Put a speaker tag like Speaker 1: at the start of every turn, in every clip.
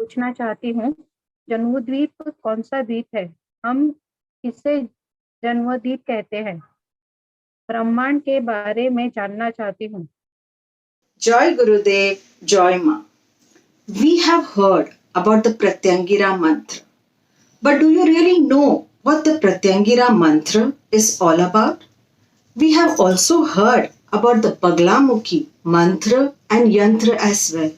Speaker 1: पूछना चाहती हूँ, जम्बूद्वीप कौन सा द्वीप है? हम किसे जन्मद्वीप कहते हैं? ब्रह्मांड के बारे में जानना चाहती हूँ।
Speaker 2: Joy Gurudev, Joy Ma. We have heard about the Pratyangira mantra. But do you really know what the Pratyangira mantra is all about? We have also heard about the Baglamukhi mantra and yantra as well.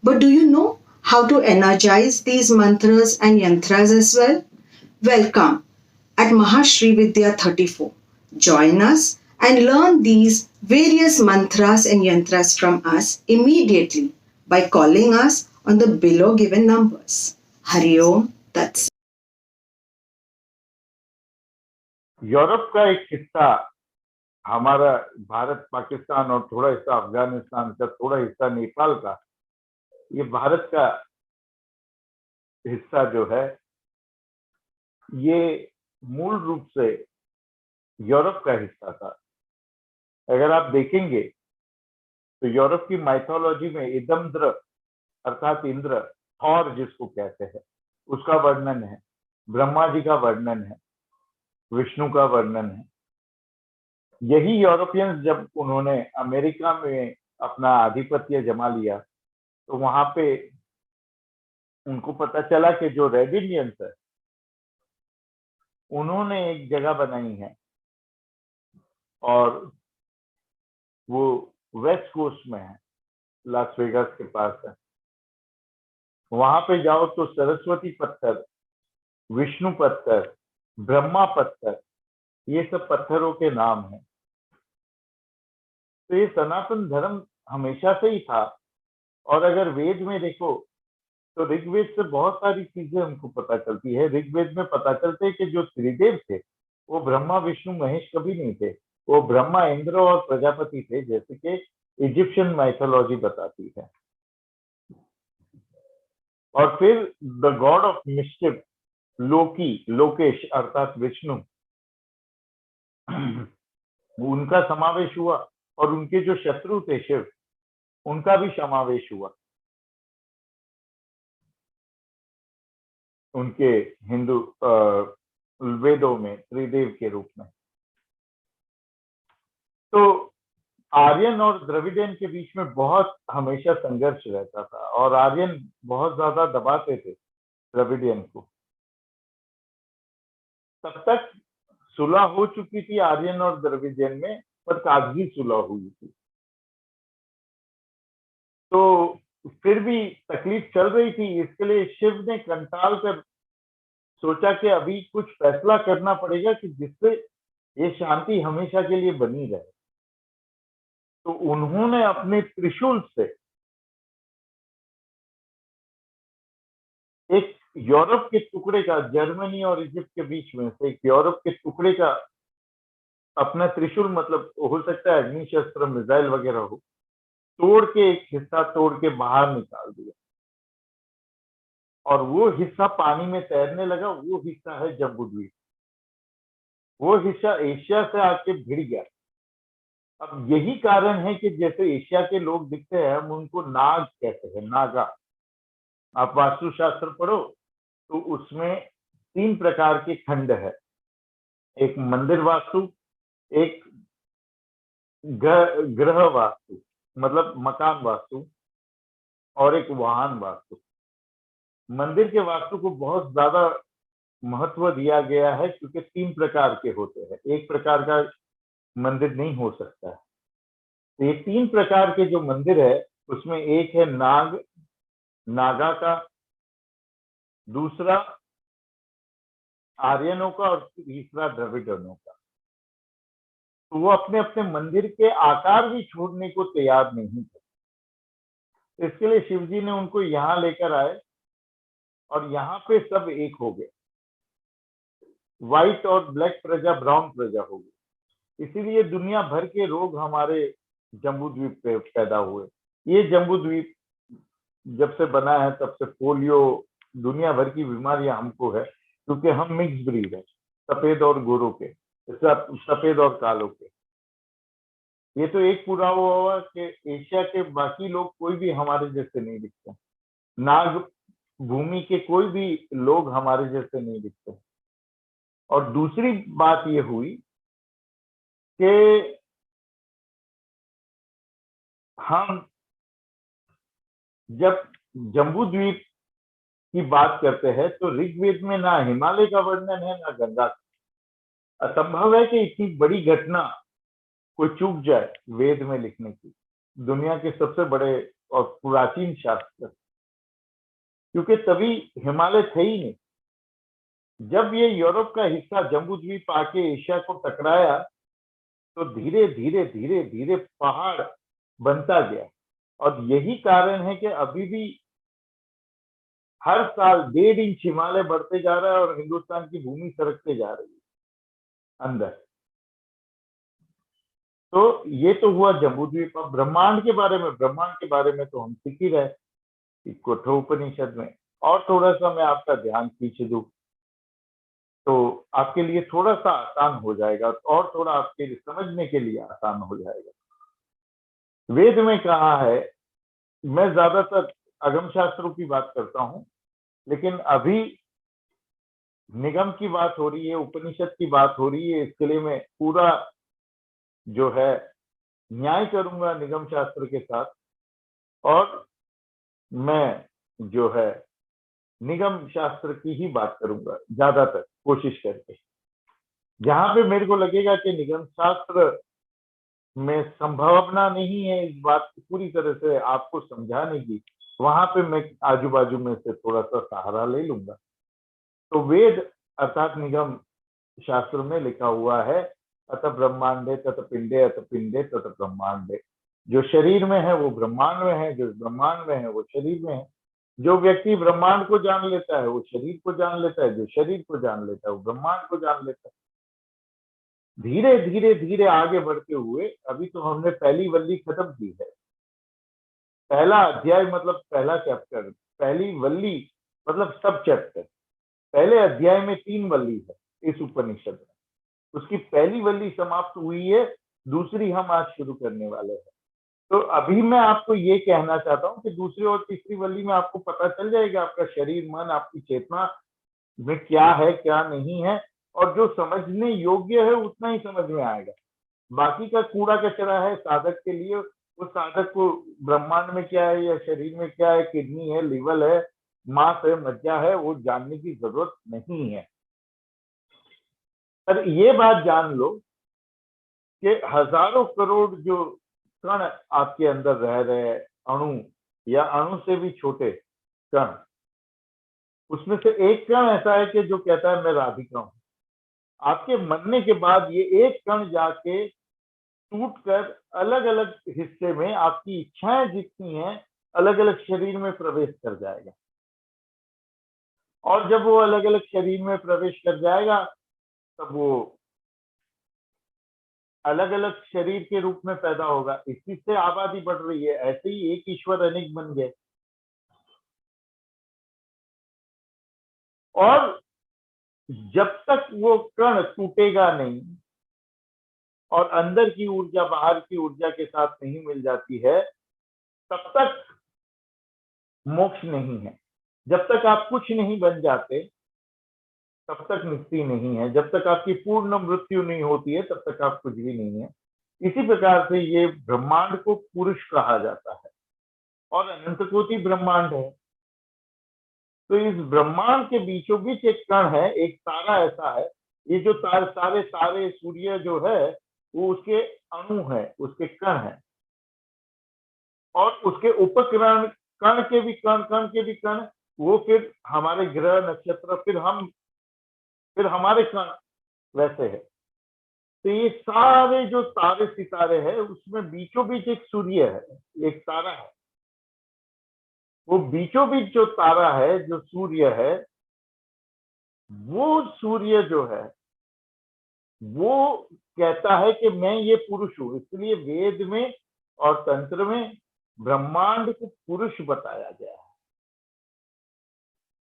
Speaker 2: But do you know how to energize these mantras and yantras as well? Welcome at Mahashri Vidya 34. Join us and learn these various mantras and yantras from us immediately by calling us on the below given numbers. Hari Om Tat Sat.
Speaker 3: Europe का एक हिस्सा हमारा भारत, पाकिस्तान और थोड़ा हिस्सा अफगानिस्तान का, थोड़ा हिस्सा नेपाल का, ये भारत का हिस्सा जो है ये मूल रूप से यूरोप का हिस्सा था। अगर आप देखेंगे तो यूरोप की माइथोलॉजी में इदमद्र अर्थात इंद्र, थॉर जिसको कहते हैं, उसका वर्णन है, ब्रह्मा जी का वर्णन है, विष्णु का वर्णन है। यही यूरोपियंस जब उन्होंने अमेरिका में अपना आधिपत्य जमा लिया तो वहां पे उनको पता चला कि जो रेड इंडियंस है उन्होंने एक जगह बनाई है और वो वेस्ट कोस्ट में है, लास वेगास के पास है। वहां पे जाओ तो सरस्वती पत्थर, विष्णु पत्थर, ब्रह्मा पत्थर, ये सब पत्थरों के नाम हैं। तो ये सनातन धर्म हमेशा से ही था। और अगर वेद में देखो तो ऋग्वेद से बहुत सारी चीजें हमको पता चलती है। ऋग्वेद में पता चलते है कि जो त्रिदेव थे वो ब्रह्मा विष्णु महेश कभी नहीं थे, वो ब्रह्मा, इंद्र और प्रजापति थे, जैसे कि इजिप्शियन माइथोलॉजी बताती है। और फिर द गॉड ऑफ मिस्चिफ लोकी, लोकेश अर्थात विष्णु, उनका समावेश हुआ और उनके जो शत्रु थे शिव, उनका भी समावेश हुआ उनके हिंदू वेदों में त्रिदेव के रूप में। तो आर्यन और द्रविडियन के बीच में बहुत हमेशा संघर्ष रहता था और आर्यन बहुत ज्यादा दबाते थे द्रविडियन को। तब तक सुलह हो चुकी थी आर्यन और द्रविडियन में, पर कागजी सुलह हुई थी। तो फिर भी तकलीफ चल रही थी, इसके लिए शिव ने कंटाल कर सोचा कि अभी कुछ फैसला करना पड़ेगा कि जिससे ये शांति हमेशा के लिए बनी रहे। तो उन्होंने अपने त्रिशूल से एक यूरोप के टुकड़े का, जर्मनी और इजिप्ट के बीच में से एक यूरोप के टुकड़े का अपना त्रिशूल, मतलब हो सकता है अग्नि शस्त्र, मिसाइल वगैरह हो, तोड़ के एक हिस्सा तोड़ के बाहर निकाल दिया और वो हिस्सा पानी में तैरने लगा। वो हिस्सा है जम्बूद्वीप। वो हिस्सा एशिया से आके भिड़ गया। अब यही कारण है कि जैसे एशिया के लोग दिखते हैं, हम उनको नाग कहते हैं, नागा। आप वास्तुशास्त्र पढ़ो तो उसमें 3 प्रकार के खंड है, एक मंदिर वास्तु, एक ग्रह वास्तु मतलब मकान वास्तु, और एक वाहन वास्तु। मंदिर के वास्तु को बहुत ज्यादा महत्व दिया गया है क्योंकि 3 प्रकार के होते हैं, एक प्रकार का मंदिर नहीं हो सकता है। तो ये 3 प्रकार के जो मंदिर है उसमें एक है नाग, नागा का, दूसरा आर्यनों का और तीसरा द्रविडियनों का। तो वो अपने अपने मंदिर के आकार भी छोड़ने को तैयार नहीं थे। इसके लिए शिवजी ने उनको यहाँ लेकर आए और यहाँ पे सब एक हो गए। व्हाइट और ब्लैक प्रजा ब्राउन प्रजा हो गई। इसीलिए दुनिया भर के रोग हमारे जम्बूद्वीप पे पैदा हुए। ये जम्बूद्वीप जब से बना है तब से पोलियो, दुनिया भर की बीमारियां हमको है क्योंकि हम मिक्स ब्रीड है, सफेद और गोरों के, सफेद और कालों के। ये तो एक पूरा हुआ कि एशिया के बाकी लोग कोई भी हमारे जैसे नहीं दिखते। नाग भूमि के कोई भी लोग हमारे जैसे नहीं दिखते। और दूसरी बात ये हुई कि हम जब जम्बू द्वीप की बात करते हैं तो ऋग्वेद में ना हिमालय का वर्णन है ना गंगा का। असंभव है कि इतनी बड़ी घटना कोई चूक जाए वेद में लिखने की, दुनिया के सबसे बड़े और प्राचीन शास्त्र, क्योंकि तभी हिमालय थे ही नहीं। जब ये यूरोप का हिस्सा जम्बू द्वीप आके एशिया को टकराया तो धीरे धीरे धीरे धीरे पहाड़ बनता गया। और यही कारण है कि अभी भी हर साल 1.5 इंच हिमालय बढ़ते जा रहा है और हिंदुस्तान की भूमि सरकते जा रही है अंदर। तो ये तो हुआ जम्बूद्वीप। अब ब्रह्मांड के बारे में तो हम सीख ही रहे कठोपनिषद में। और थोड़ा सा मैं आपका ध्यान पीछे दूं तो आपके लिए थोड़ा सा आसान हो जाएगा और थोड़ा आपके लिए समझने के लिए आसान हो जाएगा। वेद में कहा है, मैं ज्यादातर अगम शास्त्रों की बात करता हूं, लेकिन अभी निगम की बात हो रही है, उपनिषद की बात हो रही है, इसके लिए मैं पूरा जो है न्याय करूंगा निगम शास्त्र के साथ। और मैं जो है निगम शास्त्र की ही बात करूंगा ज्यादातर, कोशिश करके। जहां पे मेरे को लगेगा कि निगम शास्त्र में संभावना नहीं है इस बात की पूरी तरह से आपको समझाने की, वहां पे मैं आजू बाजू में से थोड़ा सा सहारा ले लूंगा। तो वेद अर्थात निगम शास्त्र में लिखा हुआ है, अत ब्रह्मांडे तत पिंडे, अत पिंडे तत ब्रह्मांडे। जो शरीर में है वो ब्रह्मांड में है, जो ब्रह्मांड में है वो शरीर में है। जो व्यक्ति ब्रह्मांड को जान लेता है वो शरीर को जान लेता है, जो शरीर को जान लेता है वो ब्रह्मांड को जान लेता है। धीरे धीरे धीरे आगे बढ़ते हुए अभी तो हमने पहली वल्ली खत्म की है। पहला अध्याय मतलब पहला चैप्टर, पहली वल्ली मतलब सब चैप्टर। पहले अध्याय में 3 वल्ली है इस उपनिषद में, उसकी पहली वल्ली समाप्त हुई है, दूसरी हम आज शुरू करने वाले हैं। तो अभी मैं आपको ये कहना चाहता हूँ कि दूसरी और तीसरी वल्ली में आपको पता चल जाएगा आपका शरीर, मन, आपकी चेतना में क्या है क्या नहीं है, और जो समझने योग्य है उतना ही समझ में आएगा। बाकी का कूड़ा कचरा है साधक के लिए, वो साधक को ब्रह्मांड में क्या है या शरीर में क्या है, किडनी है, लीवर है, मांस है, मज्जा है, वो जानने की जरूरत नहीं है। पर ये बात जान लो कि हजारों करोड़ जो कण आपके अंदर रह रहे, अणु या अणु से भी छोटे कण, उसमें से एक कण ऐसा है कि जो कहता है मैं राधिका हूं। आपके मरने के बाद ये एक कण जाके टूटकर अलग अलग हिस्से में आपकी इच्छाएं जितनी हैं अलग अलग शरीर में प्रवेश कर जाएगा। और जब वो अलग अलग शरीर में प्रवेश कर जाएगा तब वो अलग अलग शरीर के रूप में पैदा होगा। इसी से आबादी बढ़ रही है, ऐसे ही एक ईश्वर अनेक बन गए। और जब तक वो कण टूटेगा नहीं और अंदर की ऊर्जा बाहर की ऊर्जा के साथ नहीं मिल जाती है, तब तक मोक्ष नहीं है। जब तक आप कुछ नहीं बन जाते तब तक मुक्ति नहीं है। जब तक आपकी पूर्ण मृत्यु नहीं होती है तब तक आप कुछ भी नहीं है। इसी प्रकार से ये ब्रह्मांड को पुरुष कहा जाता है और अनंत कोटि ब्रह्मांड है। तो इस ब्रह्मांड के बीचों बीच एक कण है, एक तारा ऐसा है। ये जो सारे तारे सूर्य जो है वो उसके अणु है, उसके कण है। और उसके उपकरण कण के भी कण, वो फिर हमारे ग्रह नक्षत्र, फिर हमारे कण वैसे है। तो ये सारे जो तारे सितारे हैं उसमें बीचों बीच एक सूर्य है, एक तारा है। वो बीचों बीच जो तारा है, जो सूर्य है, वो सूर्य जो है वो कहता है कि मैं ये पुरुष हूं। इसलिए वेद में और तंत्र में ब्रह्मांड को पुरुष बताया गया है।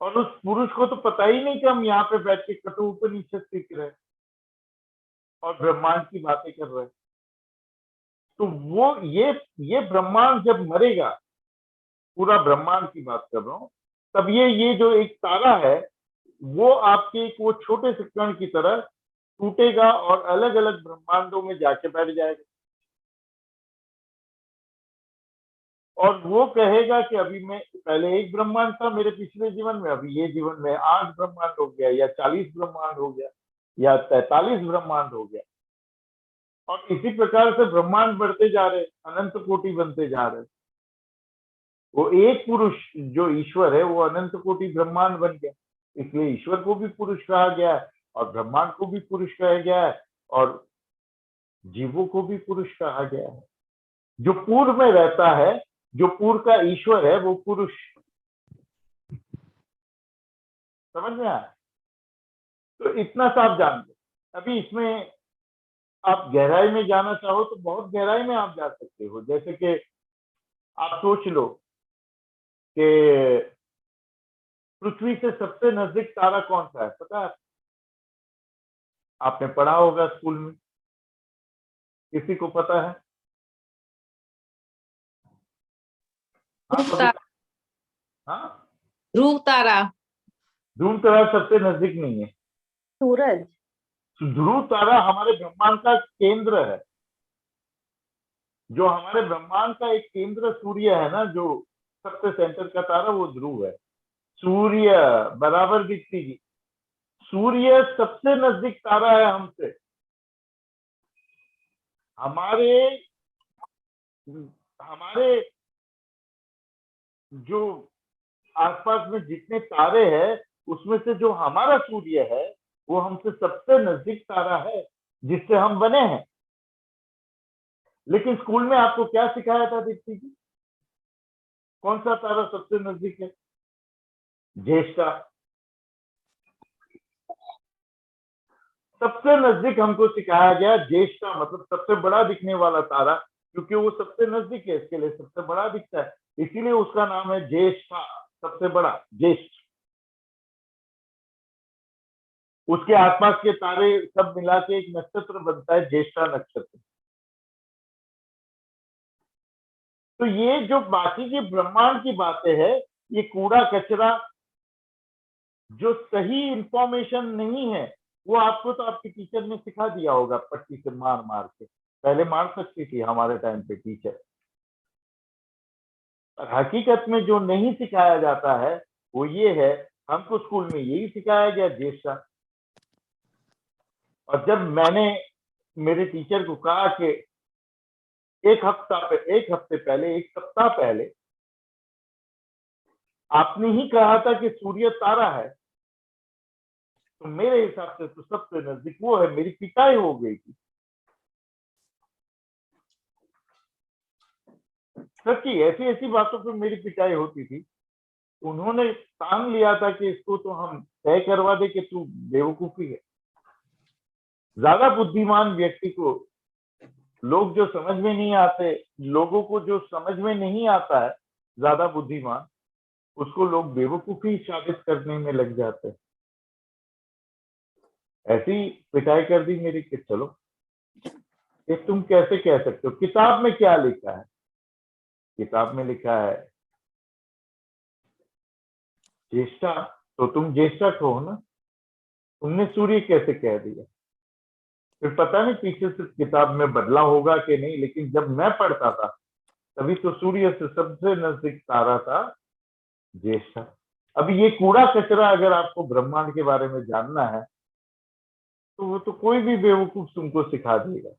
Speaker 3: और उस पुरुष को तो पता ही नहीं कि हम यहाँ पे बैठ के कठोपनिषद सीख रहे और ब्रह्मांड की बातें कर रहे हैं। तो वो ये ब्रह्मांड जब मरेगा, पूरा ब्रह्मांड की बात कर रहा हूं, तब ये जो एक तारा है वो आपके एक वो छोटे से कण की तरह टूटेगा और अलग अलग ब्रह्मांडों में जाके बैठ जाएगा, और वो कहेगा कि अभी मैं पहले एक ब्रह्मांड था मेरे पिछले जीवन में, अभी ये जीवन में 8 ब्रह्मांड हो गया, या 40 ब्रह्मांड हो गया, या 43 ब्रह्मांड हो गया। और इसी प्रकार से ब्रह्मांड बढ़ते जा रहे, अनंत कोटि बनते जा रहे। वो एक पुरुष जो ईश्वर है वो अनंत कोटि ब्रह्मांड बन गया, इसलिए ईश्वर को भी पुरुष कहा गया है और ब्रह्मांड को भी पुरुष कहा गया है और जीवों को भी पुरुष कहा गया है। जो पूर्व में रहता है, जो पूर्व का ईश्वर है, वो पुरुष। समझ में आया? तो इतना सा आप जान लो। अभी इसमें आप गहराई में जाना चाहो तो बहुत गहराई में आप जा सकते हो। जैसे कि आप सोच लो कि पृथ्वी से सबसे नजदीक तारा कौन सा है, पता है? आपने पढ़ा होगा स्कूल में, किसी को पता है? हाँ,
Speaker 4: ध्रुव तारा।
Speaker 3: ध्रुव तारा सबसे नजदीक नहीं है।
Speaker 1: सूरज।
Speaker 3: ध्रुव तारा हमारे ब्रह्मांड का केंद्र है। जो हमारे ब्रह्मांड का एक केंद्र सूर्य है ना, जो सबसे सेंटर का तारा, वो ध्रुव है। सूर्य बराबर दिखती है, सूर्य सबसे नजदीक तारा है हमसे। हमारे हमारे जो आसपास में जितने तारे हैं उसमें से जो हमारा सूर्य है वो हमसे सबसे नजदीक तारा है जिससे हम बने हैं। लेकिन स्कूल में आपको क्या सिखाया था दीप्ति जी? कौन सा तारा सबसे नजदीक है? ज्येष्ठा। सबसे नजदीक हमको सिखाया गया ज्येष्ठा, मतलब सबसे बड़ा दिखने वाला तारा, क्योंकि वो सबसे नजदीक है, इसके लिए सबसे बड़ा दिखता है, इसीलिए उसका नाम है ज्येष्ठा, सबसे बड़ा, ज्येष्ठ। उसके आसपास के तारे सब मिला के एक नक्षत्र बनता है, ज्येष्ठा नक्षत्र। तो ये जो बाकी की ब्रह्मांड की बातें है, ये कूड़ा कचरा जो सही इंफॉर्मेशन नहीं है, वो आपको तो आपके टीचर ने सिखा दिया होगा पट्टी से मार मार के। पहले मार सकती थी हमारे टाइम पे टीचर। हकीकत में जो नहीं सिखाया जाता है वो ये है, हमको स्कूल में यही सिखाया गया, ज्येष्ठा। और जब मैंने मेरे टीचर को कहा कि एक हफ्ते पहले, एक सप्ताह पहले आपने ही कहा था कि सूर्य तारा है, तो मेरे हिसाब से तो सबसे नजदीक वो है, मेरी पिटाई हो गई थी। सच्ची, ऐसी ऐसी बातों पे मेरी पिटाई होती थी। उन्होंने ठान लिया था कि इसको तो हम तय करवा दे कि तू बेवकूफी है। ज्यादा बुद्धिमान व्यक्ति को लोग जो समझ में नहीं आते, लोगों को जो समझ में नहीं आता है ज्यादा बुद्धिमान, उसको लोग बेवकूफी साबित करने में लग जाते हैं। ऐसी पिटाई कर दी मेरी कि चलो, ये तुम कैसे कह सकते हो? किताब में क्या लिखा है? किताब में लिखा है ज्येष्ठा, तो तुम ज्येष्ठा हो ना, तुमने सूर्य कैसे कह दिया? फिर पता नहीं पीछे से किताब में बदला होगा कि नहीं, लेकिन जब मैं पढ़ता था तभी तो सूर्य से सबसे नजदीक तारा था ज्येष्ठा। अभी ये कूड़ा कचरा अगर आपको ब्रह्मांड के बारे में जानना है तो वो तो कोई भी बेवकूफ तुमको सिखा देगा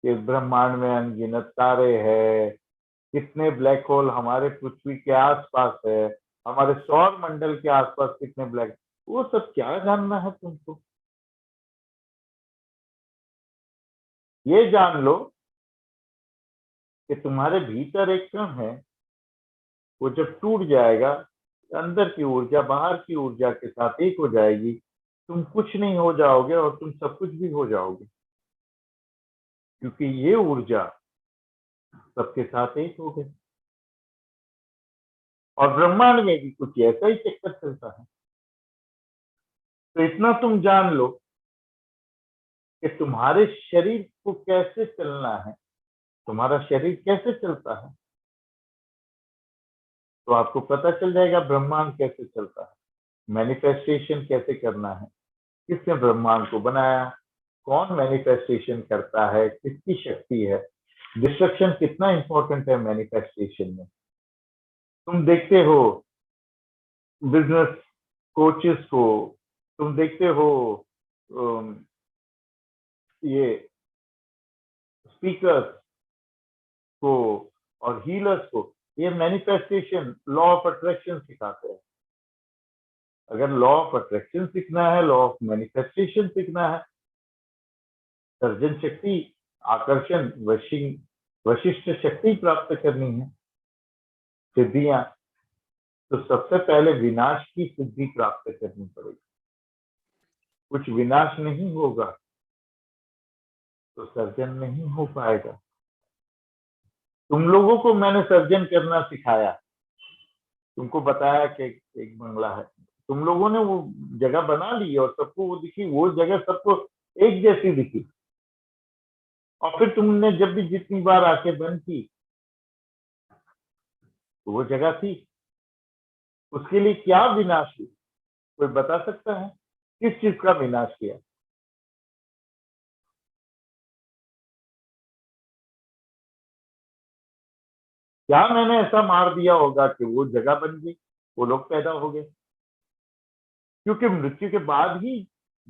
Speaker 3: कि ब्रह्मांड में अनगिनत तारे हैं, कितने ब्लैक होल हमारे पृथ्वी के आसपास है, हमारे सौर मंडल के आसपास कितने ब्लैक, वो सब क्या जानना है तुमको? ये जान लो कि तुम्हारे भीतर एक कण है, वो जब टूट जाएगा, अंदर की ऊर्जा बाहर की ऊर्जा के साथ एक हो जाएगी, तुम कुछ नहीं हो जाओगे और तुम सब कुछ भी हो जाओगे, क्योंकि ये ऊर्जा सबके साथ एक हो गई। और ब्रह्मांड में भी कुछ ऐसा ही चक्कर चलता है। तो इतना तुम जान लो कि तुम्हारे शरीर को कैसे चलना है, तुम्हारा शरीर कैसे चलता है। तो आपको पता चल जाएगा ब्रह्मांड कैसे चलता है, मैनिफेस्टेशन कैसे करना है, किसने ब्रह्मांड को बनाया, कौन मैनिफेस्टेशन करता है, किसकी शक्ति है, डिस्ट्रक्शन कितना इंपॉर्टेंट है मैनिफेस्टेशन में। तुम देखते हो बिजनेस कोचेस को, तुम देखते हो ये स्पीकर्स को और हीलर्स को, ये मैनिफेस्टेशन, लॉ ऑफ अट्रैक्शन सिखाते हैं। अगर लॉ ऑफ अट्रैक्शन सीखना है, लॉ ऑफ मैनिफेस्टेशन सीखना है, सर्जन शक्ति, आकर्षण, वशिष्ठ शक्ति प्राप्त करनी है, सिद्धियां, तो सबसे पहले विनाश की सिद्धि प्राप्त करनी पड़ेगी। कुछ विनाश नहीं होगा तो सर्जन नहीं हो पाएगा। तुम लोगों को मैंने सर्जन करना सिखाया, तुमको बताया कि एक बंगला है, तुम लोगों ने वो जगह बना ली और सबको वो दिखी, वो जगह सबको एक जैसी दिखी, और फिर तुमने जब भी जितनी बार आके बंद की तो वो जगह थी। उसके लिए क्या विनाश हुई, कोई बता सकता है? किस चीज का विनाश किया? क्या मैंने ऐसा मार दिया होगा कि वो जगह बन गई, वो लोग पैदा हो गए? क्योंकि मृत्यु के बाद ही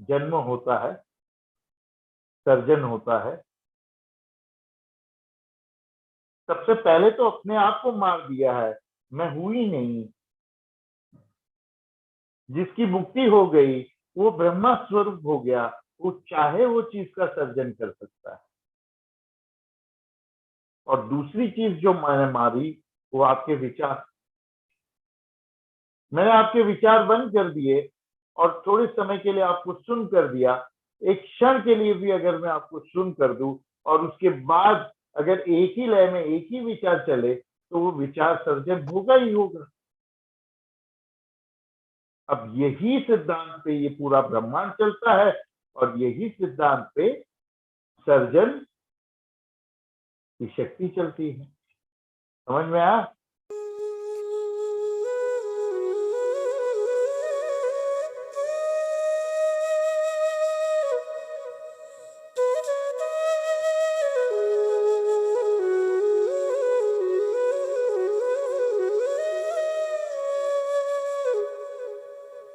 Speaker 3: जन्म होता है, सर्जन होता है। सबसे पहले तो अपने आप को मार दिया है, मैं हुई नहीं। जिसकी मुक्ति हो गई वो ब्रह्मा स्वरूप हो गया, वो चाहे वो चीज का सर्जन कर सकता है। और दूसरी चीज जो मैंने मारी वो आपके विचार। मैंने आपके विचार बंद कर दिए और थोड़े समय के लिए आपको सुन कर दिया। एक क्षण के लिए भी अगर मैं आपको सुन कर दूं और उसके बाद अगर एक ही लय में एक ही विचार चले तो वो विचार सर्जन होगा ही होगा। अब यही सिद्धांत पे ये पूरा ब्रह्मांड चलता है और यही सिद्धांत पे सर्जन की शक्ति चलती है। समझ में आया?